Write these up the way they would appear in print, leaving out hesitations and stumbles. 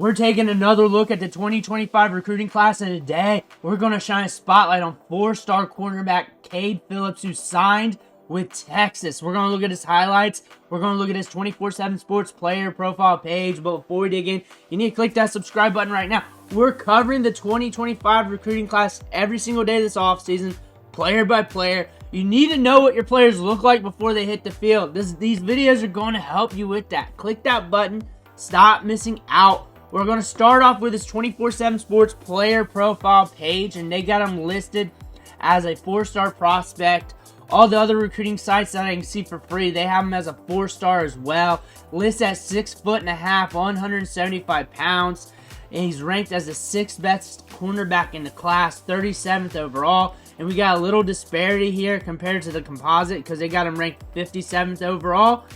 We're taking another look at the 2025 recruiting class, and today we're going to shine a spotlight on four-star cornerback Kade Phillips, who signed with Texas. We're going to look at his highlights. We're going to look at his 24/7 Sports player profile page. But before we dig in, you need to click that subscribe button right now. We're covering the 2025 recruiting class every single day this offseason, player by player. You need to know what your players look like before they hit the field. These videos are going to help you with that. Click that button. Stop missing out. We're going to start off with his 24/7 Sports player profile page, and they got him listed as a four-star prospect. All the other recruiting sites that I can see for free, they have him as a four-star as well. Listed at 6'1", 175 pounds. And he's ranked as the 6th best cornerback in the class, 37th overall. And we got a little disparity here compared to the composite because they got him ranked 57th overall.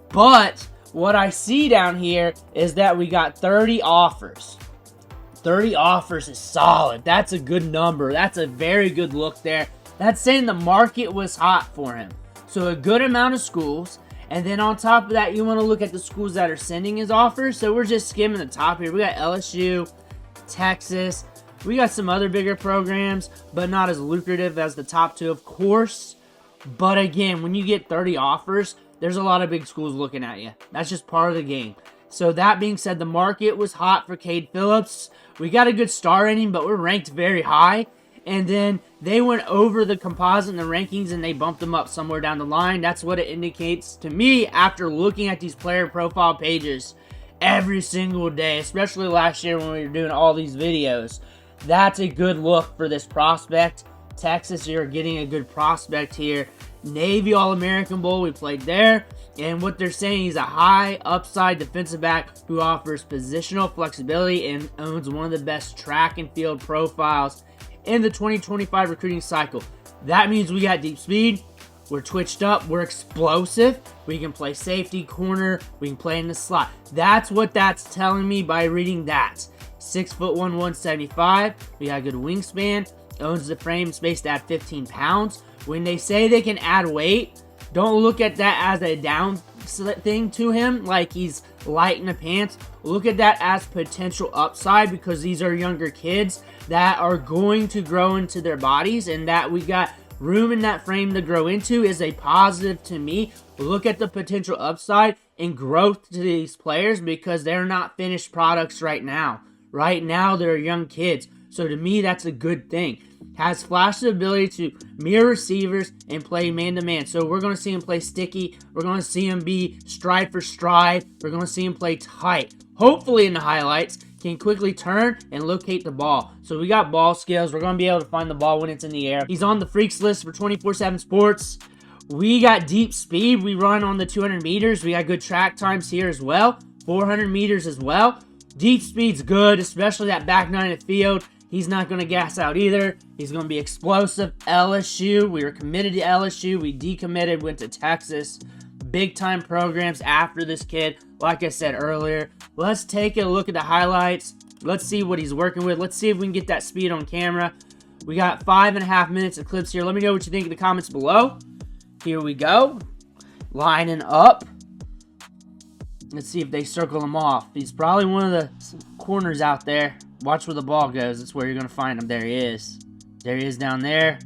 But what I see down here is that we got 30 offers. 30 offers is solid. That's a good number. That's a very good look there. That's saying the market was hot for him. So a good amount of schools. And then on top of that, you want to look at the schools that are sending his offers. So we're just skimming the top here. We got LSU, Texas. We got some other bigger programs, but not as lucrative as the top two, of course. But again, when you get 30 offers, there's a lot of big schools looking at you. That's just part of the game. So that being said, the market was hot for Kade Phillips. We got a good star rating, but we're ranked very high. And then they went over the composite and the rankings, and they bumped them up somewhere down the line. That's what it indicates to me after looking at these player profile pages every single day, especially last year when we were doing all these videos. That's a good look for this prospect. Texas, you're getting a good prospect here. Navy All-American Bowl, we played there. And what they're saying, he's a high upside defensive back who offers positional flexibility and owns one of the best track and field profiles in the 2025 recruiting cycle. That means we got deep speed, we're twitched up, we're explosive, we can play safety, corner, we can play in the slot. That's what that's telling me by reading that. 6'1", 175, we got a good wingspan, owns the frame space to add 15 pounds. When they say they can add weight, don't look at that as a down thing to him, like he's light in the pants. Look at that as potential upside, because these are younger kids that are going to grow into their bodies, and that we got room in that frame to grow into is a positive to me. Look at the potential upside and growth to these players, because they're not finished products right now. Right now, they're young kids. So to me, that's a good thing. Has flashed the ability to mirror receivers and play man-to-man. So we're going to see him play sticky. We're going to see him be stride for stride. We're going to see him play tight. Hopefully in the highlights, can quickly turn and locate the ball. So we got ball skills. We're going to be able to find the ball when it's in the air. He's on the freaks list for 24/7 Sports. We got deep speed. We run on the 200 meters. We got good track times here as well. 400 meters as well. Deep speed's good, especially that back nine of the field. He's not going to gas out either. He's going to be explosive. LSU, we were committed to LSU. We decommitted, went to Texas. Big-time programs after this kid. Like I said earlier, let's take a look at the highlights. Let's see what he's working with. Let's see if we can get that speed on camera. We got 5.5 minutes of clips here. Let me know what you think in the comments below. Here we go. Lining up. Let's see if they circle him off. He's probably one of the corners out there. Watch where the ball goes. That's where you're going to find him. There he is. There he is down there.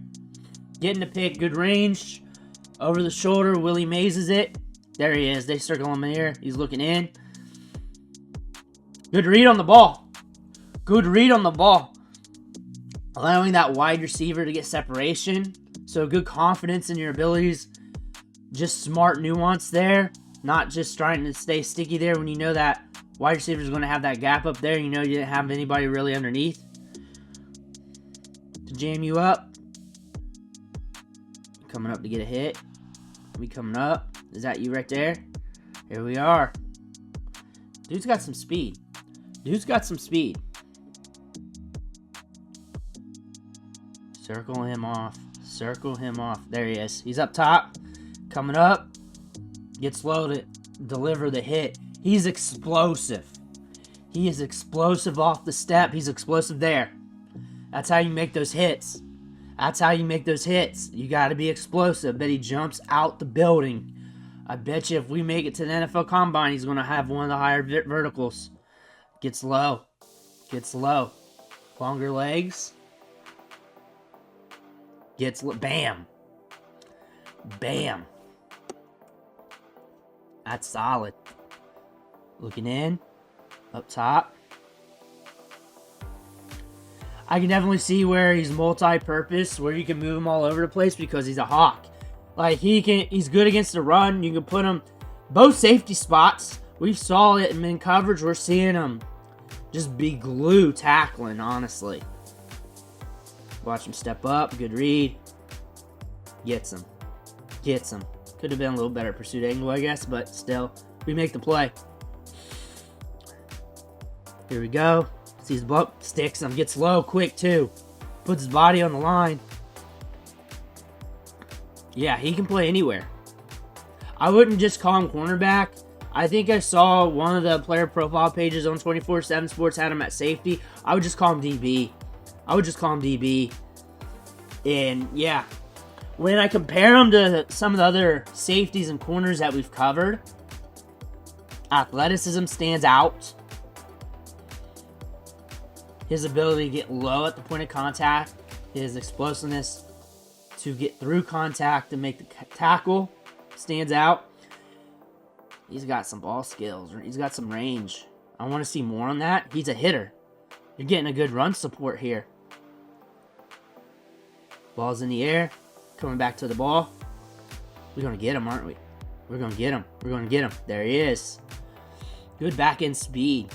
Getting the pick. Good range. Over the shoulder. Willie mazes it. There he is. They circle him here. He's looking in. Good read on the ball. Good read on the ball. Allowing that wide receiver to get separation. So good confidence in your abilities. Just smart nuance there. Not just trying to stay sticky there when you know that wide receiver is going to have that gap up there. You know you didn't have anybody really underneath to jam you up. Coming up to get a hit. We coming up. Is that you right there? Here we are. Dude's got some speed. Dude's got some speed. Circle him off. Circle him off. There he is. He's up top. Coming up. Gets slow to deliver the hit. He's explosive. He is explosive off the step. He's explosive there. That's how you make those hits. That's how you make those hits. You got to be explosive. But he jumps out the building. I bet you if we make it to the NFL Combine, he's going to have one of the higher verticals. Gets low. Gets low. Longer legs. Gets low. Bam. Bam. That's solid. Looking in. Up top. I can definitely see where he's multi-purpose, where you can move him all over the place because he's a hawk. Like, he's good against the run. You can put him both safety spots. We saw it in coverage. We're seeing him just be glue tackling, honestly. Watch him step up. Good read. Gets him. Gets him. Could have been a little better pursuit angle, I guess, but still, we make the play. Here we go. Sees bump, sticks him, gets low quick too. Puts his body on the line. Yeah, he can play anywhere. I wouldn't just call him cornerback. I think I saw one of the player profile pages on 24/7 Sports had him at safety. I would just call him DB. I would just call him DB. And yeah, when I compare him to some of the other safeties and corners that we've covered, athleticism stands out. His ability to get low at the point of contact, his explosiveness to get through contact and make the tackle stands out. He's got some ball skills. He's got some range. I want to see more on that. He's a hitter. You're getting a good run support here. Ball's in the air. Coming back to the ball. We're going to get him, aren't we? We're going to get him. We're going to get him. There he is. Good back end speed.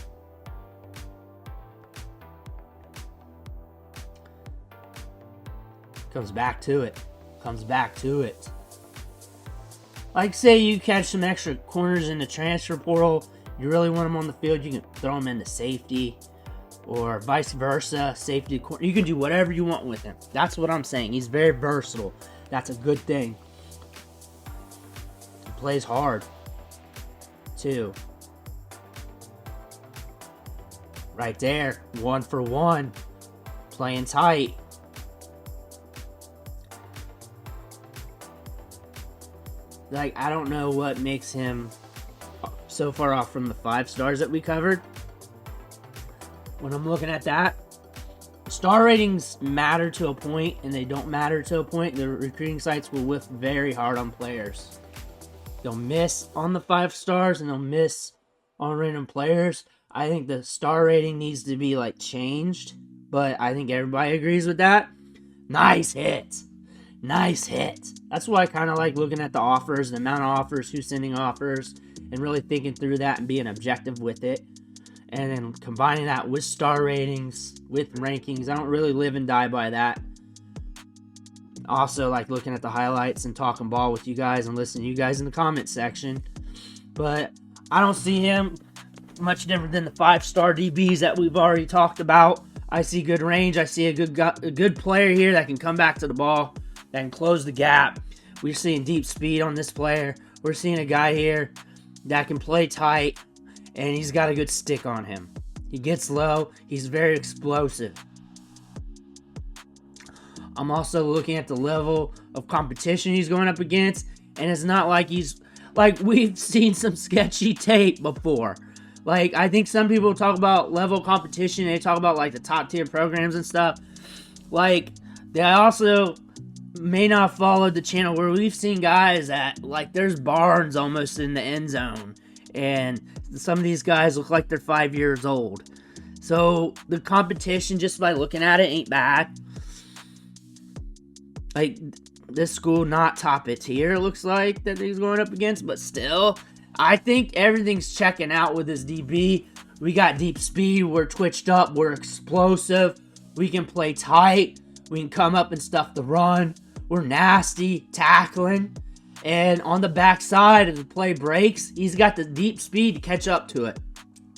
Comes back to it. Comes back to it. Like, say you catch some extra corners in the transfer portal. You really want them on the field, you can throw them into safety. Or vice versa. Safety corner. You can do whatever you want with him. That's what I'm saying. He's very versatile. That's a good thing. He plays hard. Too. Right there. 1 for 1. Playing tight. Like, I don't know what makes him so far off from the 5 stars that we covered. When I'm looking at that, star ratings matter to a point, and they don't matter to a point. The recruiting sites will whiff very hard on players. They'll miss on the 5 stars, and they'll miss on random players. I think the star rating needs to be, like, changed, but I think everybody agrees with that. Nice hit. Nice hit. That's why I kind of like looking at the offers, the amount of offers, who's sending offers, and really thinking through that and being objective with it. And then combining that with star ratings, with rankings. I don't really live and die by that. Also, like looking at the highlights and talking ball with you guys and listening to you guys in the comment section. But I don't see him much different than the 5-star DBs that we've already talked about. I see good range. I see a good player here that can come back to the ball, that can close the gap. We're seeing deep speed on this player. We're seeing a guy here that can play tight, and he's got a good stick on him. He gets low. He's very explosive. I'm also looking at the level of competition he's going up against, and it's not like we've seen some sketchy tape before. Like, I think some people talk about level of competition, they talk about, like, the top-tier programs and stuff. Like, they also may not follow the channel where we've seen guys that, like, there's barns almost in the end zone. And some of these guys look like they're 5 years old. So, the competition, just by looking at it, ain't bad. Like, this school not top it tier, looks like, that he's going up against. But still, I think everything's checking out with his DB. We got deep speed. We're twitched up. We're explosive. We can play tight. We can come up and stuff the run. We're nasty, tackling. And on the backside, as the play breaks, he's got the deep speed to catch up to it.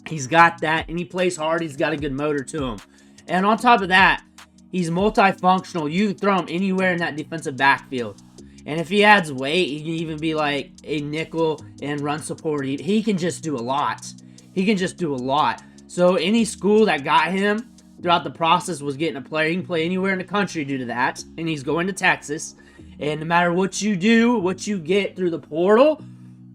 He's got that, and he plays hard. He's got a good motor to him. And on top of that, he's multifunctional. You can throw him anywhere in that defensive backfield. And if he adds weight, he can even be like a nickel and run support. He can just do a lot. He can just do a lot. So any school that got him throughout the process was getting a player. He can play anywhere in the country due to that. And he's going to Texas. And no matter what you do, what you get through the portal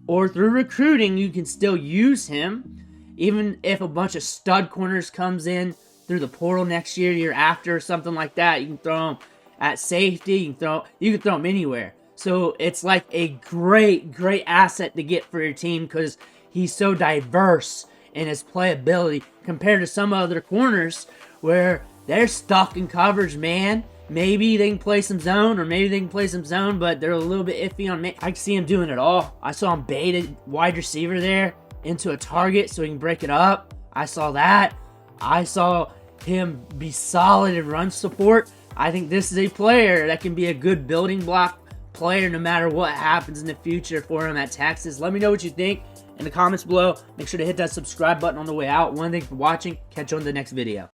or through recruiting, you can still use him. Even if a bunch of stud corners comes in through the portal next year after, or something like that, you can throw him at safety. You can throw him anywhere. So it's like a great asset to get for your team because he's so diverse in his playability compared to some other corners where they're stuck in coverage, man. Maybe they can play some zone, but they're a little bit iffy on man. I can see him doing it all. I saw him bait a wide receiver there into a target so he can break it up. I saw that. I saw him be solid in run support. I think this is a player that can be a good building block player no matter what happens in the future for him at Texas. Let me know what you think in the comments below. Make sure to hit that subscribe button on the way out. One thing for watching. Catch you on the next video.